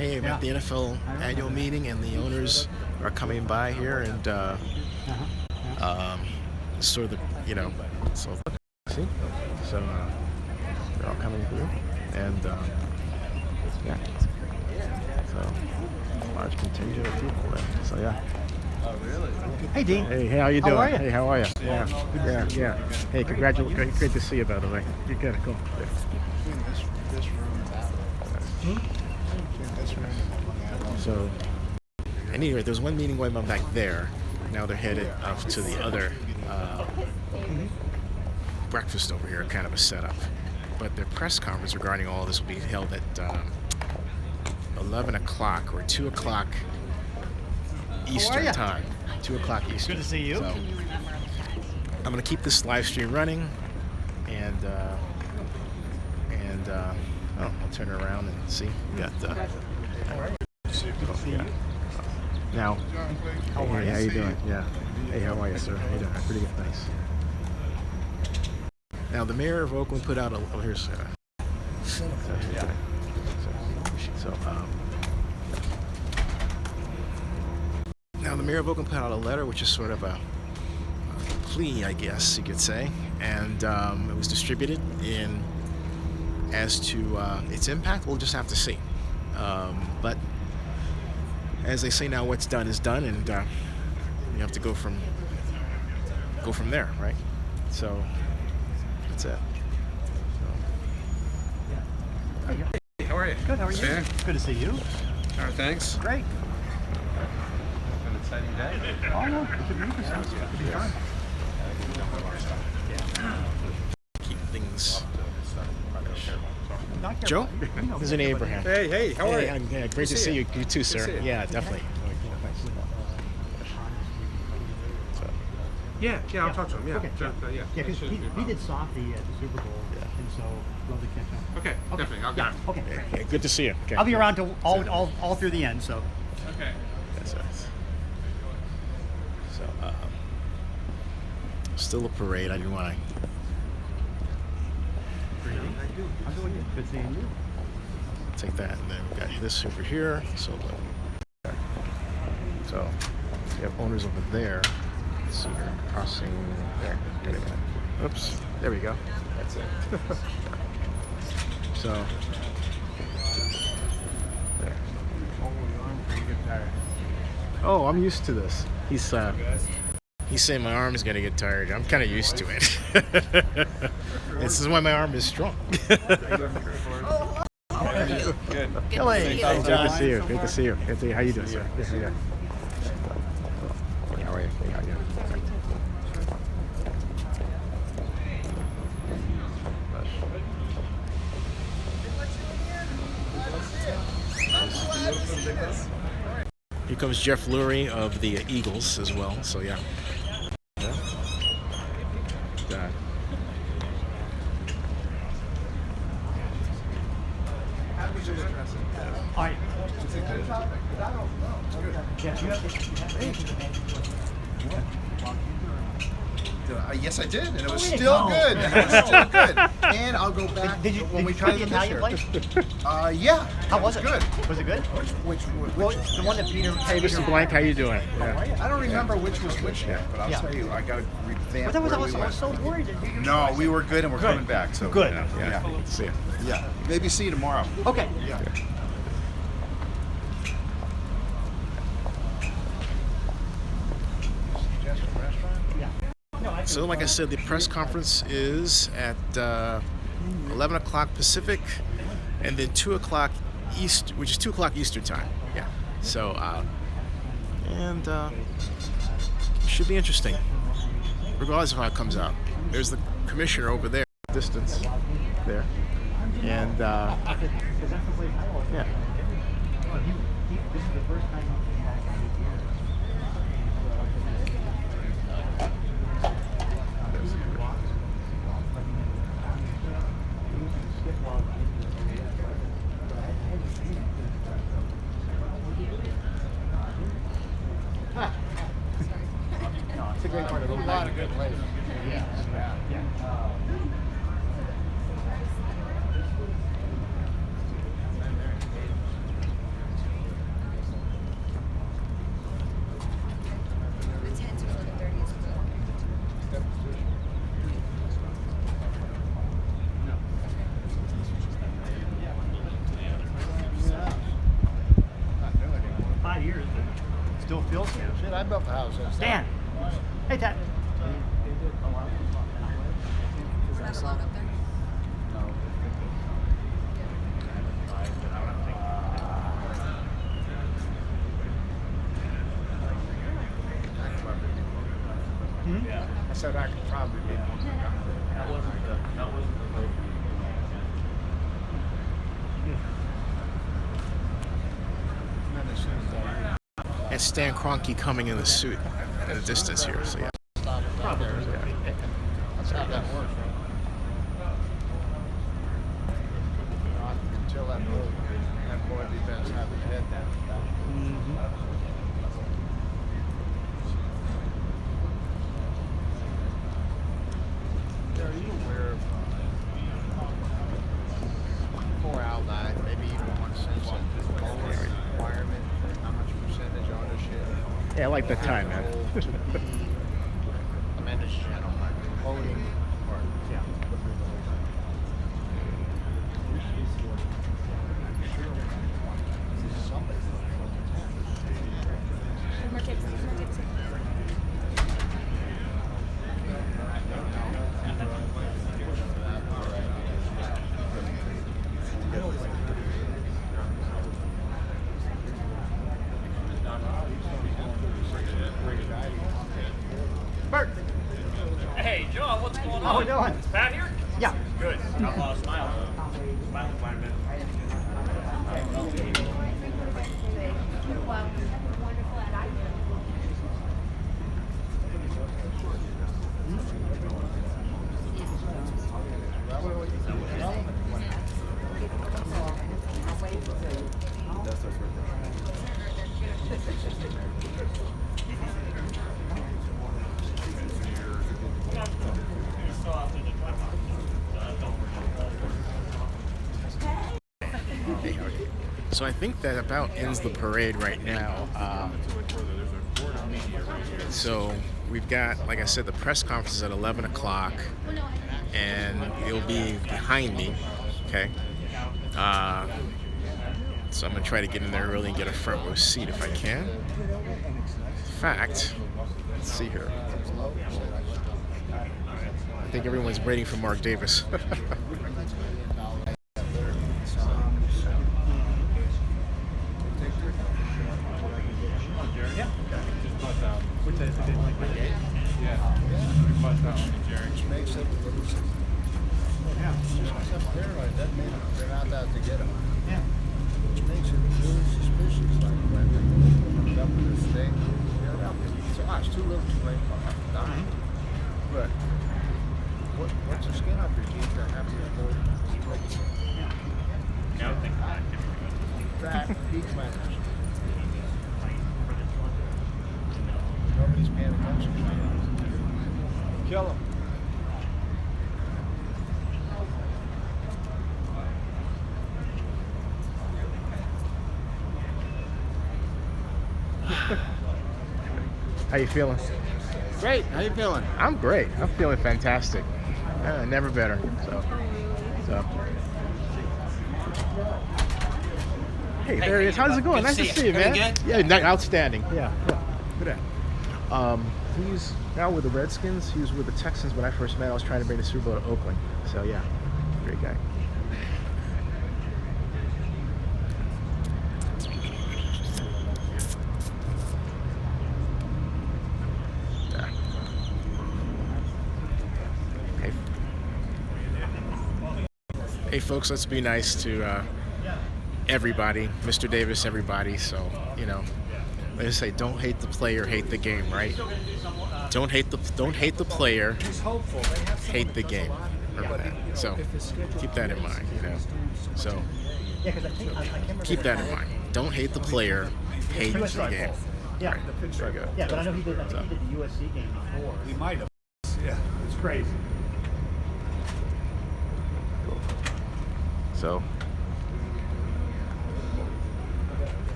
hey, I'm at the NFL annual meeting, and the owners are coming by here, and sort of the, so see, so they're all coming through, and yeah, so large contingent of people there. So yeah. Oh, really? Hey, Dean. Hey, how you doing? How are you? Hey, how are you? Yeah. Hey, congratulations. Great to see you, by the way. You're good. Cool. This room and that room. This room and that room. So, anyway, there's one meeting going on back there. Now they're headed up to the other breakfast over here, kind of a setup. But their press conference regarding all this will be held at 11 o'clock or 2 o'clock Eastern time. 2 o'clock Eastern. Good to see you. So, I'm going to keep this live stream running, and I'll turn it around and see. We got now. Hey, how you doing? Yeah. Hey, how are you, sir? How you doing? Pretty good, thanks. Now, the mayor of Oakland put out a. Oh, here's. Now, the mayor of Oakland put out a letter, which is sort of a plea, I guess you could say, and it was distributed in. As to its impact, we'll just have to see. But as they say now, what's done is done, and you have to go from there, right? So that's it. Hey, how are you? Good, how are you? Fair. Good to see you. All right, thanks. Great. An exciting day. Oh, no, it should be interesting. It should be fun. Keep things. Not Joe? Zennie Abraham. Hey, how are you? Yeah, great to see you. You too, sir. see you. Yeah, definitely. Yeah, I'll talk to him. Yeah, Okay. yeah. Yeah, because he did softy at the Super Bowl, and so love to catch up. Okay, definitely. I'll get him. Okay. Yeah, good to see you. Okay. I'll be around till all through the end, so. Okay. That's nice. So, still a parade. I didn't want to. I'm doing good. Good seeing you. Take that, and then we got this over here. So we have owners over there. Let's see here, crossing there. Wait a minute. Oops, there we go. That's it. So there. Oh, I'm used to this. He's saying my arm is gonna get tired. I'm kind of used to it. This is why my arm is strong. Good. Kelly. Good to see you. Good to see you. Good to see you. How you doing, sir? Yeah. How are you? How are you? Here comes Jeff Lurie of the Eagles as well. So yeah. All right. Yes, I did, and it was still good. And I'll go back Did you try try the Italian place? Yeah. How was it? Good. Was it good? Which The one that Peter. Hey, Mr. Blank, how you doing? Yeah. I don't remember which was which yet, but I'll tell you, I got to revamp. But I where we was went. so worried. No, we were good, and we're coming back. So Good. Yeah. Good to see you. Yeah. Maybe see you tomorrow. Okay. Yeah. So, like I said, the press conference is at 11 o'clock Pacific, and then 2 o'clock East, which is 2 o'clock Eastern time. Yeah. So, should be interesting, regardless of how it comes out. There's the commissioner over there, distance there, and yeah. This is the first time he's been back in 8 years. No, it's a great part of the A lot of good plays. Yeah. still feels it. Shit, I built the house. Dan. Hey, Dad. Not allowed up there. I said I could probably be one. And Stan Kroenke coming in the suit in the distance here. So yeah. Probably. That's how that works, right? Until that boy defense have his head down. Are you aware of 4 out night, maybe even 1 cent requirement for how much percentage ownership? Yeah, I like that time, man. To be a men's channel, voting or Yeah. Bert. Hey, John, what's going on? How we doing? Is Pat here? Yeah. Good. Got a lot of smiles. Smiling quite a bit. So I think that about ends the parade right now. So we've got, like I said, the press conference is at 11 o'clock, and it'll be behind me. Okay. So I'm gonna try to get in there early and get a front row seat if I can. In fact, let's see here. I think everyone's waiting for Mark Davis. Which makes it they're not out to get them. Yeah. Which makes it really suspicious, like when they come up with this thing. It's too little too late for them to die. But what's the skin up your teeth to have your whole that heat planners. Nobody's paying attention. Kill them. How you feeling? Great. How you feeling? I'm great. I'm feeling fantastic. Never better. So. Hey, there he is. How's it going? Nice to see you, man. Yeah, outstanding. Yeah. Good at. He's now with the Redskins. He was with the Texans when I first met. I was trying to bring the Super Bowl to Oakland. So yeah, great guy. Hey folks, let's be nice to everybody, Mr. Davis, everybody. So, you know, they just say don't hate the player, hate the game, right? Don't hate the player, hate the game. Remember that. So keep that in mind, you know. So keep that in mind. Don't hate the player, hate the game. Yeah. Right. Very good. Yeah, but I know he did the USC game before. We might have. Yeah. It's crazy. So,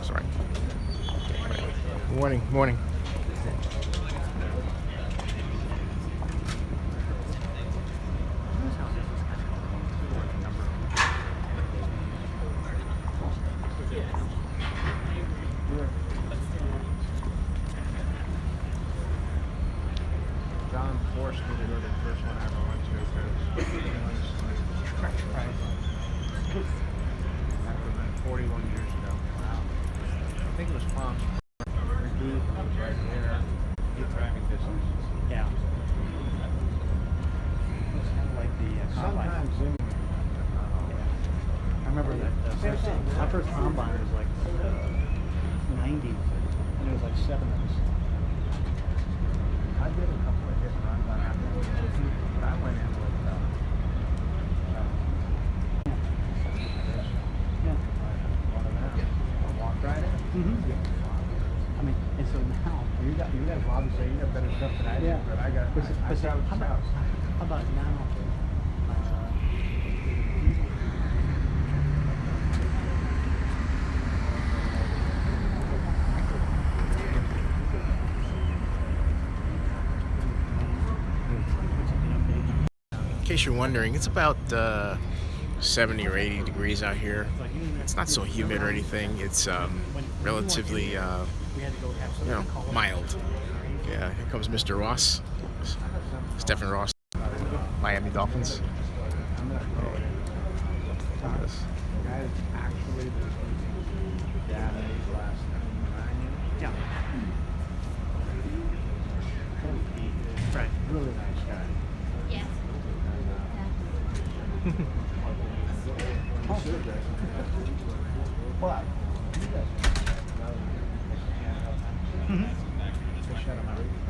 sorry. Morning. forced me to go to the first one I ever went to because it was Right. that would have been 41 years ago. Wow. I think it was Palm Springs. The booth was right there. Keep driving distance. Yeah. It's kind of like the combine. Sometimes Zoom. I remember that my first combine was like 90, and there was like 7 of us. I did a couple of hit and runs on that one. But I went in with Yeah. one of them. Walk right in. I mean, and so now, You guys obviously you got better stuff than I did, Yeah. but I got But so- I but so got how about, how about now? In case you're wondering, it's about 70 or 80 degrees out here. It's not so humid or anything. It's relatively, We had to go have you know, something called mild. Yeah, here comes Mr. Ross. Stephen Ross, Miami Dolphins. I'm gonna throw it in. Look at this. Guys actually dad last 9 years. Yeah. Right. Really nice guy. Yes. Well, you guys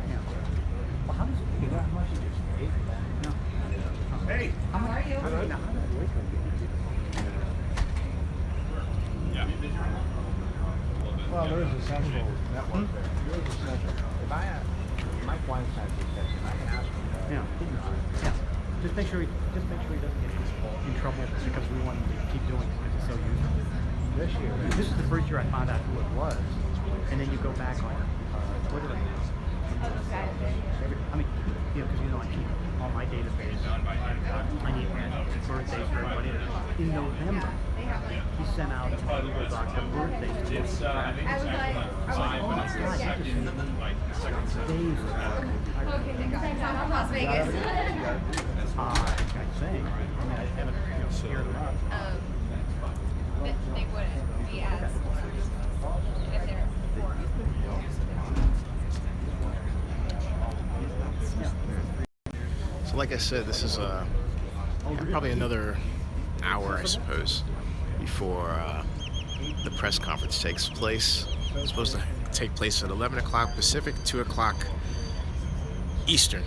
Yeah. Well, how does it? you know how much you just paid for that? No. Hey. How are you? Well, there is a central network there. There is a central. If I have Mike Weinstein suggestion, I can ask him. Yeah. Yeah. Just make sure he doesn't get in trouble because we want him to keep doing it because it's so useful. This year, This is the first year I found out who it was, and then you go back on Twitter. I mean, because I keep all my database. I need birthdays for everybody. In November, he sent out a Google Doc the birthdays to It's, I think it's actually like 5 oh my minutes God, per that just made second, me like seconds. days. Las Vegas. I'm saying. I mean, I haven't scared him up. They wouldn't be as if they're poor. So like I said, this is probably another hour, I suppose, before the press conference takes place. It's supposed to take place at 11 o'clock Pacific, 2 o'clock Eastern.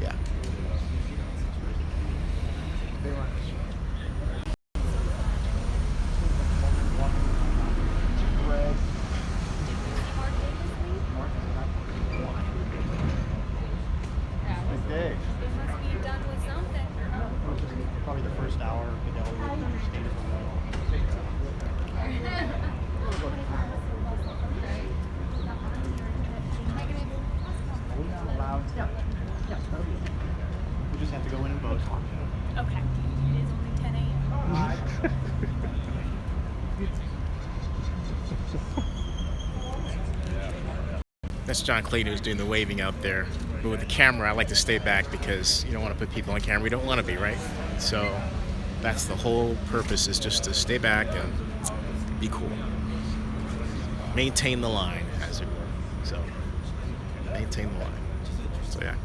Yeah. Day. They must be done with something. Probably the first hour, Goodell would state of the Are we not allowed? Yeah. Yeah. We just have to go in and vote. Okay. It is only 10 a.m. That's John Clayton who's doing the waving out there. But with the camera, I like to stay back because you don't want to put people on camera. We don't want to be, right? So that's the whole purpose, is just to stay back and be cool. Maintain the line, as it were. So maintain the line. So yeah.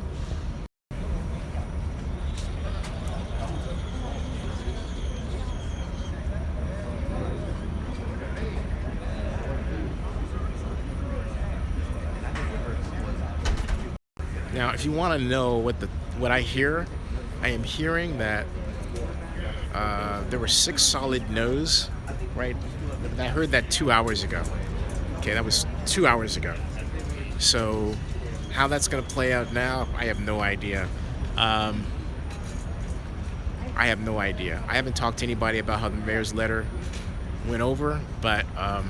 Now, if you want to know what I hear, I am hearing that there were 6 solid no's, right? I heard that 2 hours ago. Okay, that was 2 hours ago. So how that's going to play out now, I have no idea. I have no idea. I haven't talked to anybody about how the mayor's letter went over, but I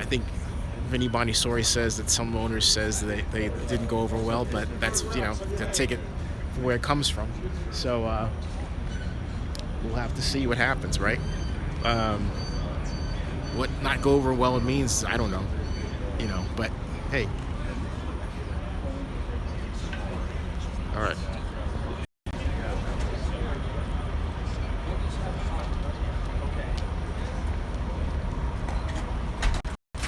think Vinny Bonisori says that some owners says that they didn't go over well, but that's, to take it from where it comes from. So we'll have to see what happens, right? What not go over well means, I don't know, but hey, All right.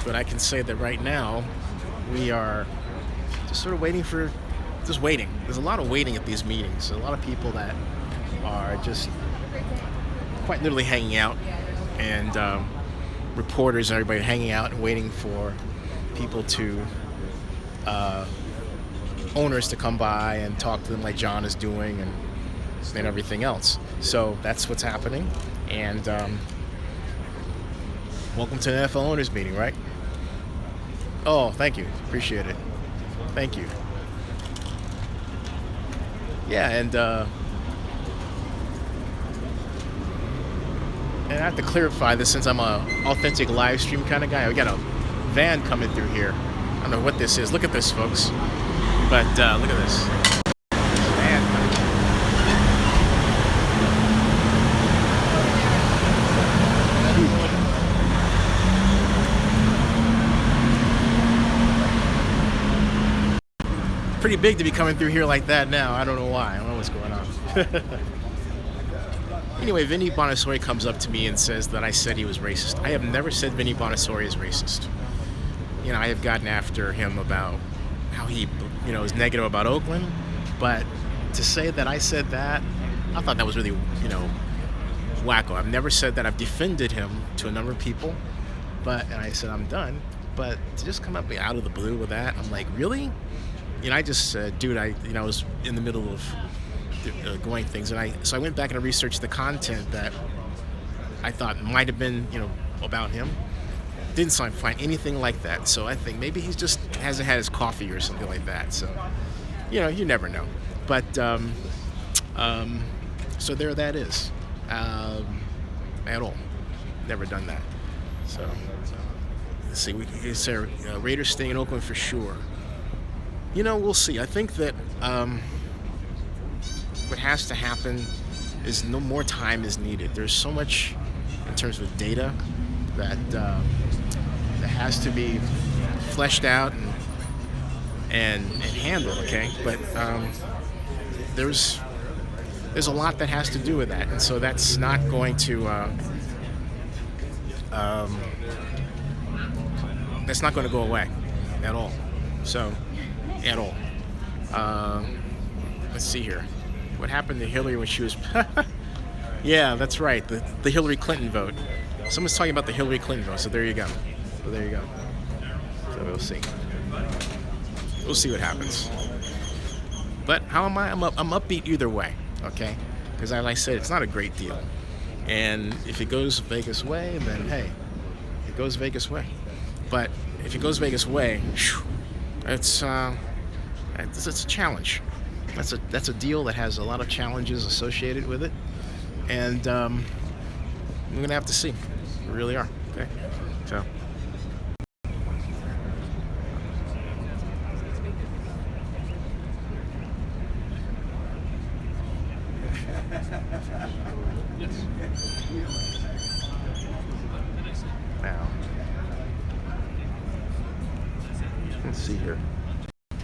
But I can say that right now, we are just sort of just waiting. There's a lot of waiting at these meetings. A lot of people that are just quite literally hanging out, and reporters and everybody hanging out and waiting for people owners to come by and talk to them like John is doing, and everything else. So that's what's happening. And welcome to the NFL owners meeting, right? Oh, thank you. Appreciate it. Thank you. Yeah, and I have to clarify this since I'm a authentic live stream kind of guy. We got a van coming through here. I don't know what this is. Look at this, folks. But look at this. Van coming. Pretty big to be coming through here like that now. I don't know why. I don't know what's going on. Anyway, Vinny Bonasori comes up to me and says that I said he was racist. I have never said Vinny Bonasori is racist. You know, I have gotten after him about how he, is negative about Oakland. But to say that I said that, I thought that was really, wacko. I've never said that. I've defended him to a number of people. And I said, I'm done. But to just come up out of the blue with that, I'm like, really? I just said, dude, I was in the middle of going things, and so I went back and I researched the content that I thought might have been, about him. Didn't find anything like that. So I think maybe he just hasn't had his coffee or something like that. So, you never know. But so there that is. At all, never done that. So let's see. It's Raiders staying in Oakland for sure. We'll see. I think that what has to happen is no more time is needed. There's so much in terms of data that has to be fleshed out and handled. Okay, but there's a lot that has to do with that, and so that's not going to go away at all. So. At all. Let's see here. What happened to Hillary when she was... Yeah, that's right. The Hillary Clinton vote. Someone's talking about the Hillary Clinton vote, so there you go. So we'll see. We'll see what happens. But how am I? I'm upbeat either way, okay? Because like I said, it's not a great deal. And if it goes Vegas way, then hey, it goes Vegas way. But if it goes Vegas way, it's a challenge. That's a deal that has a lot of challenges associated with it, and we're gonna have to see. We really are. Okay, so. Now, let's see here.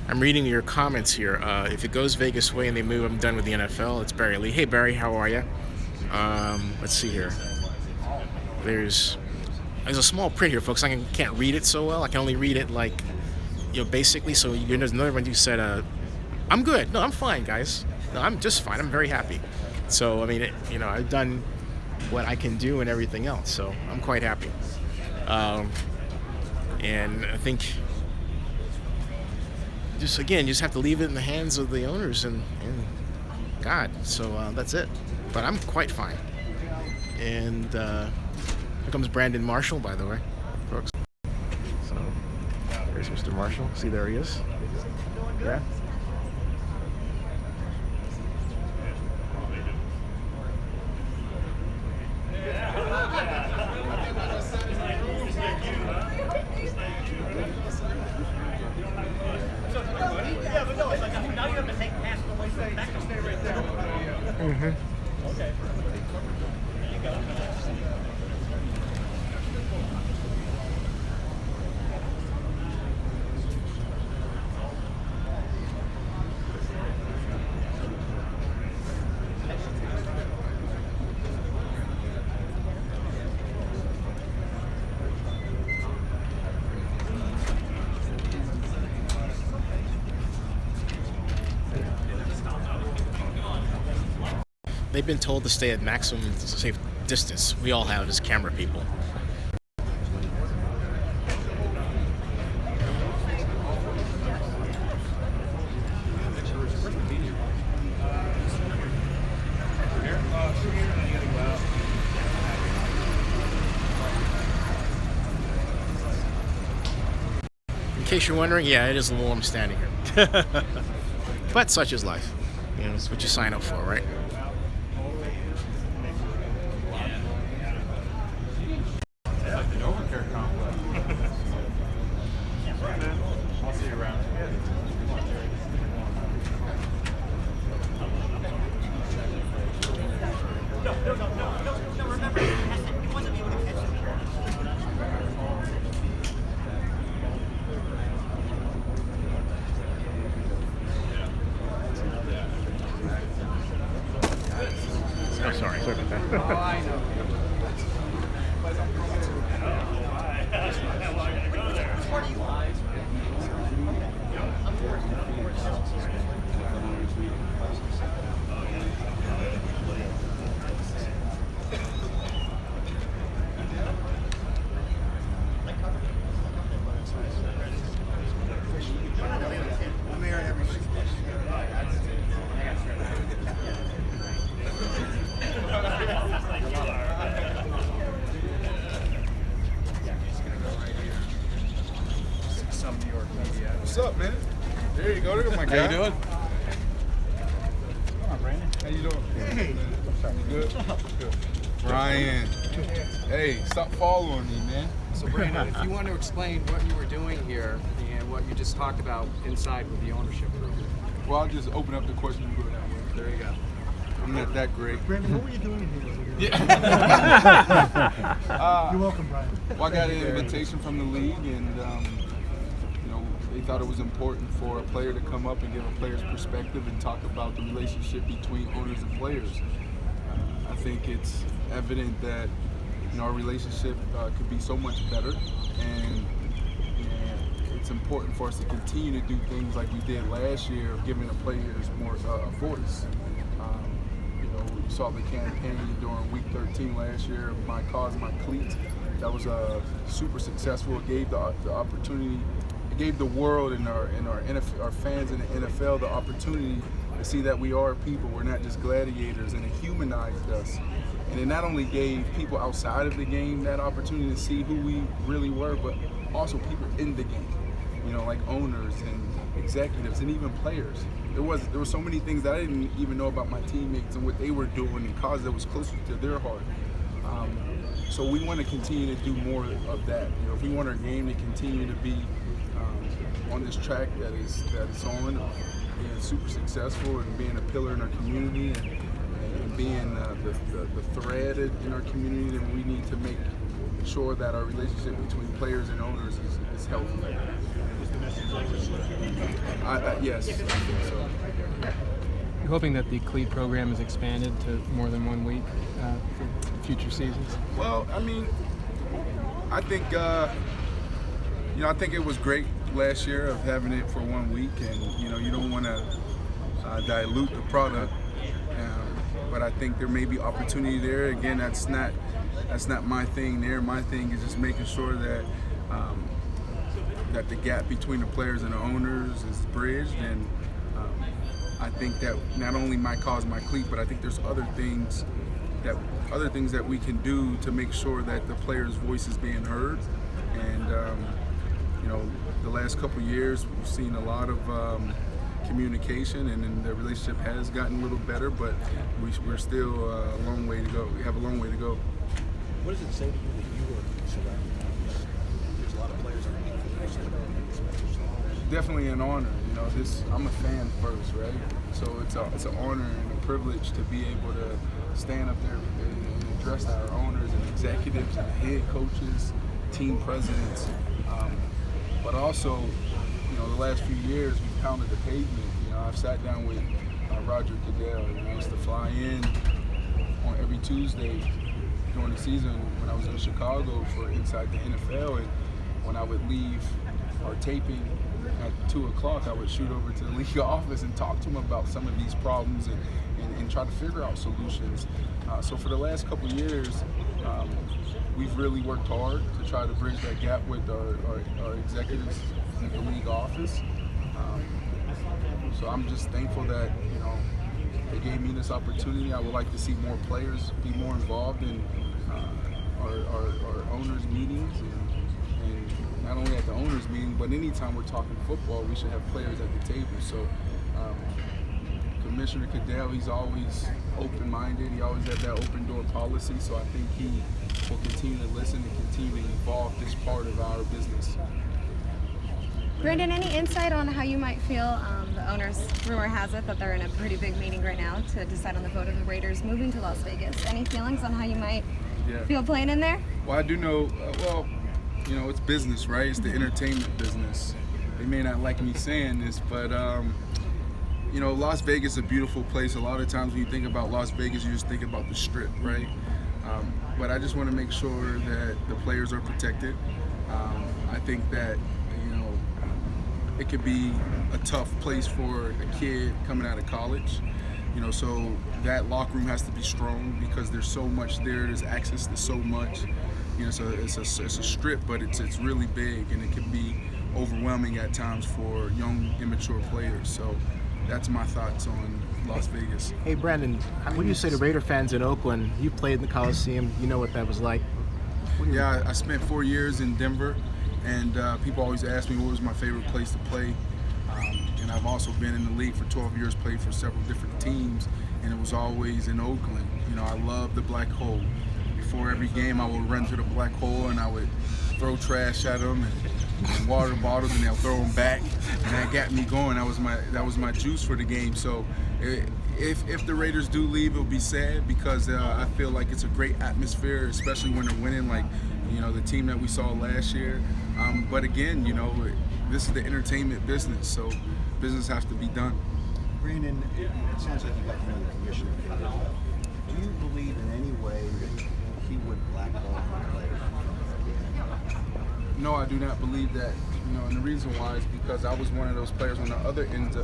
I'm reading your comments here. If it goes Vegas way and they move, I'm done with the NFL. It's Barry Lee. Hey, Barry, how are you? Let's see here. There's a small print here, folks. I can't read it so well. I can only read it basically. So there's another one who said, I'm good. No, I'm fine, guys. No, I'm just fine. I'm very happy. So, I've done what I can do and everything else. So I'm quite happy. And I think... you just have to leave it in the hands of the owners and God. So that's it. But I'm quite fine. And here comes Brandon Marshall, by the way, folks. So there's Mr. Marshall. See, there he is. Yeah. Mm-hmm. Okay. There you go. they've been told to stay at maximum safe distance. We all have as camera people. In case you're wondering, yeah, it is a little warm standing here. But such is life. You know, it's what you sign up for, right? I'll see you around. Oh, sorry about that. What's up, man? There you go. Look at my guy. How you doing? Come on, Brandon. How you doing? Hey. You good? Good. Brian. Hey, stop following me, man. So Brandon, if you want to explain what you were doing here and what you just talked about inside with the ownership group. Well, I'll just open up the question and go that way. There you go. I'm not that great. Brandon, what were you doing here? Yeah. You're welcome, Brian. Well, I got an invitation from the league, and you know, they thought it was important for a player to come up and give a player's perspective and talk about the relationship between owners and players. I think it's evident that our relationship could be so much better, and it's important for us to continue to do things like we did last year, of giving the players more a voice. We saw the campaign during Week 13 last year, My Cause, My Cleats. That was super successful. It gave the opportunity, it gave the world and our fans in the NFL the opportunity to see that we are people. We're not just gladiators, and it humanized us. And it not only gave people outside of the game that opportunity to see who we really were, but also people in the game. Like owners and executives and even players. There were so many things that I didn't even know about my teammates and what they were doing and cause that was closer to their heart. So we want to continue to do more of that. If we want our game to continue to be on this track that it's on, being super successful and being a pillar in our community and being the thread in our community, then we need to make sure that our relationship between players and owners is healthy. Yes, I think so. You're hoping that the cleat program is expanded to more than 1 week for future seasons? Well, I think I think it was great last year of having it for 1 week, and you don't want to dilute the product, but I think there may be opportunity there. Again, that's not my thing there. My thing is just making sure that that the gap between the players and the owners is bridged, and I think that not only My Cause, My Cleat, but I think there's other things that we can do to make sure that the players' voice is being heard. And the last couple of years we've seen a lot of communication, and then the relationship has gotten a little better, but we're still a long way to go. We have a long way to go. What does it say to you that you were surrounded by this? There's a lot of players underneath you. Definitely an honor. I'm a fan first, right? So it's an honor and a privilege to be able to stand up there and address our owners and executives and head coaches, team presidents, but also, the last few years we've pounded the pavement. I've sat down with Roger Goodell. I used to fly in on every Tuesday during the season when I was in Chicago for Inside the NFL, and when I would leave our taping at 2 o'clock, I would shoot over to the league office and talk to him about some of these problems and and try to figure out solutions. So for the last couple years, we've really worked hard to try to bridge that gap with our executives in the league office. So I'm just thankful that, you know, they gave me this opportunity. I would like to see more players be more involved in our owners' meetings, and not only at the owners' meeting, but anytime we're talking football, we should have players at the table. So Commissioner Cadell, he's always open-minded. He always has that open door policy. So I think he will continue to listen and continue to evolve this part of our business. Brandon, any insight on how you might feel? The owners, rumor has it that they're in a pretty big meeting right now to decide on the vote of the Raiders moving to Las Vegas. Any feelings on how you might feel playing in there? Well, I do know, you know, it's business, right? It's the entertainment business. They may not like me saying this, but, you know, Las Vegas is a beautiful place. A lot of times when you think about Las Vegas, you just think about the Strip, right? But I just want to make sure that the players are protected. I think that, you know, it could be a tough place for a kid coming out of college. You know, so that locker room has to be strong because there's so much there. There's access to so much. You know, so it's a strip, but it's really big, and it can be overwhelming at times for young, immature players. So that's my thoughts on Las Vegas. Hey, Brandon, what do you say to Raider fans in Oakland? You played in the Coliseum. You know what that was like. Yeah, I spent 4 years in Denver, and people always ask me what was my favorite place to play. And I've also been in the league for 12 years, played for several different teams, and it was always in Oakland. You know, I love the black hole. Before every game, I would run to the black hole and I would throw trash at them and water bottles, and they'll throw them back, and that got me going. That was my juice for the game. So if the Raiders do leave, it'll be sad because I feel like it's a great atmosphere, especially when they're winning, like, you know, the team that we saw last year. But again, you know, this is the entertainment business, so business has to be done. Brandon, it sounds like you got to know the commissioner fairly well. Do you believe in any way that he would blackball the players? No, I do not believe that. You know, and the reason why is because I was one of those players on the other end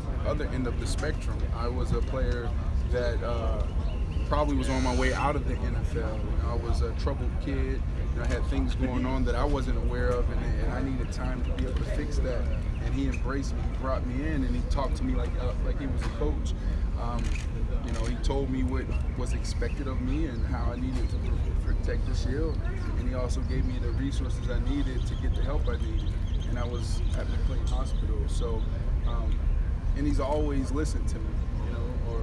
of the spectrum. I was a player that probably was on my way out of the NFL. You know, I was a troubled kid. You know, I had things going on that I wasn't aware of, and I needed time to be able to fix that. And he embraced me. He brought me in, and he talked to me like he was a coach. You know, he told me what was expected of me and how I needed to protect the shield. And he also gave me the resources I needed to get the help I needed. And I was at McLean Hospital. So, and he's always listened to me, you know, or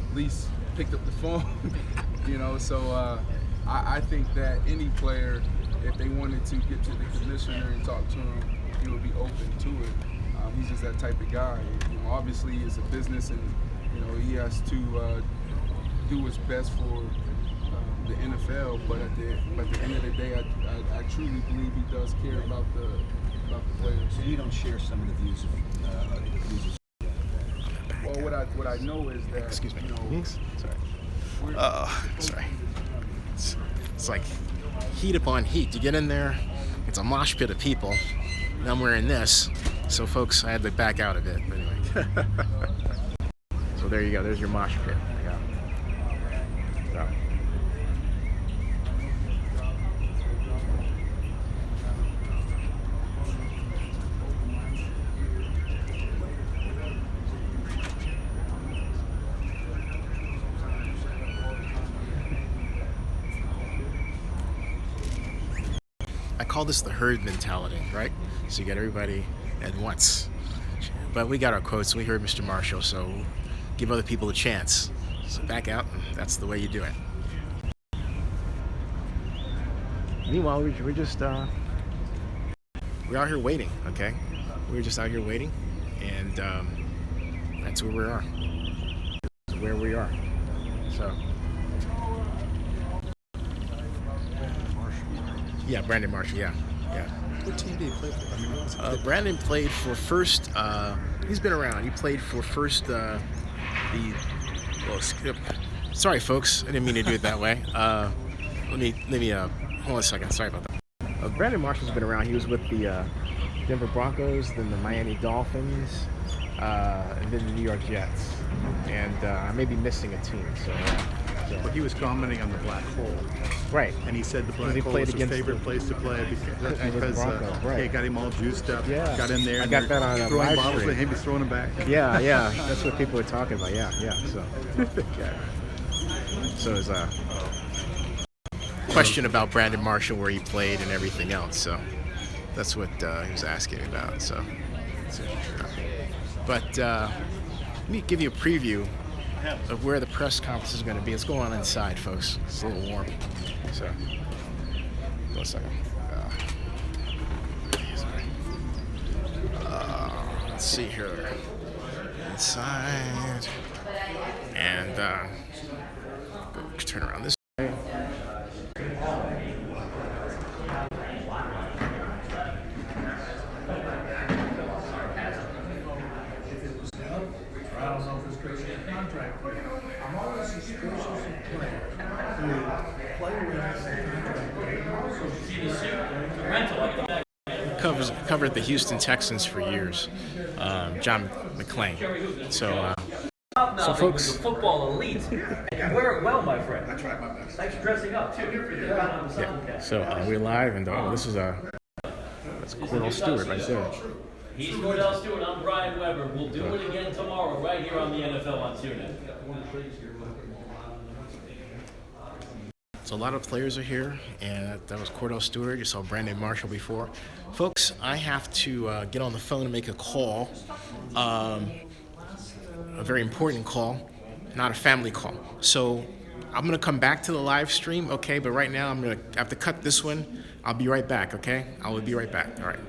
at least picked up the phone, you know. So I think that any player, if they wanted to get to the commissioner and talk to him, he would be open to it. He's just that type of guy. You know, obviously, it's a business, and you know he has to do what's best for the NFL. But at the end of the day, I truly believe he does care about the players. So you don't share some of the views of Well, what I know is that, Excuse me. you know, Sorry. Sorry. It's like heat upon heat. You get in there, it's a mosh pit of people. And I'm wearing this. So, folks, I had to back out of it. But anyway. So there you go. There's your mosh pit. Yeah. So. I call this the herd mentality, right? So you get everybody at once. But we got our quotes. We heard Mr. Marshall, so give other people a chance. So back out, and that's the way you do it. Meanwhile, we're just we're out here waiting. Okay, we're just out here waiting, and that's where we are. This is where we are. So. Yeah, Brandon Marshall. Yeah. What team did he play for? I mean, what was it? Brandon played for First. He's been around. He played for First. Sorry, folks. I didn't mean to do it that way. Let me hold on a second. Sorry about that. Brandon Marshall's been around. He was with the Denver Broncos, then the Miami Dolphins, and then the New York Jets, and I may be missing a team. So, Well, he was commenting on the black hole, right. and he said the black He hole played was his against favorite the- place to play because against Broncos, right. He got him all juiced up. Yeah. Got in there. I and got they're that on a throwing live bottles stream. at him. He's throwing them back. Yeah, that's what people were talking about. Yeah. So, so it's a question about Brandon Marshall, where he played and everything else. So that's what he was asking me about. But let me give you a preview of where the press conference is going to be. Let's go on inside, folks. It's a little warm. So, go a second. Let's see here. Inside. And turn around this way. I'm always suspicious of players. Covered the Houston Texans for years. John McClain. So folks. Football elite. And wear it well, my friend. I tried my best. Thanks for dressing up too. Yeah. So we're live, and this is that's Cordell Stewart right there. He's Cordell Stewart. I'm Brian Weber. We'll do it again tomorrow, right here on the NFL on TuneIn. So a lot of players are here, and that was Cordell Stewart. You saw Brandon Marshall before. Folks, I have to get on the phone and make a call, a very important call, not a family call. So I'm going to come back to the live stream, okay? But right now I'm going to have to cut this one. I'll be right back, okay? I will be right back. All right.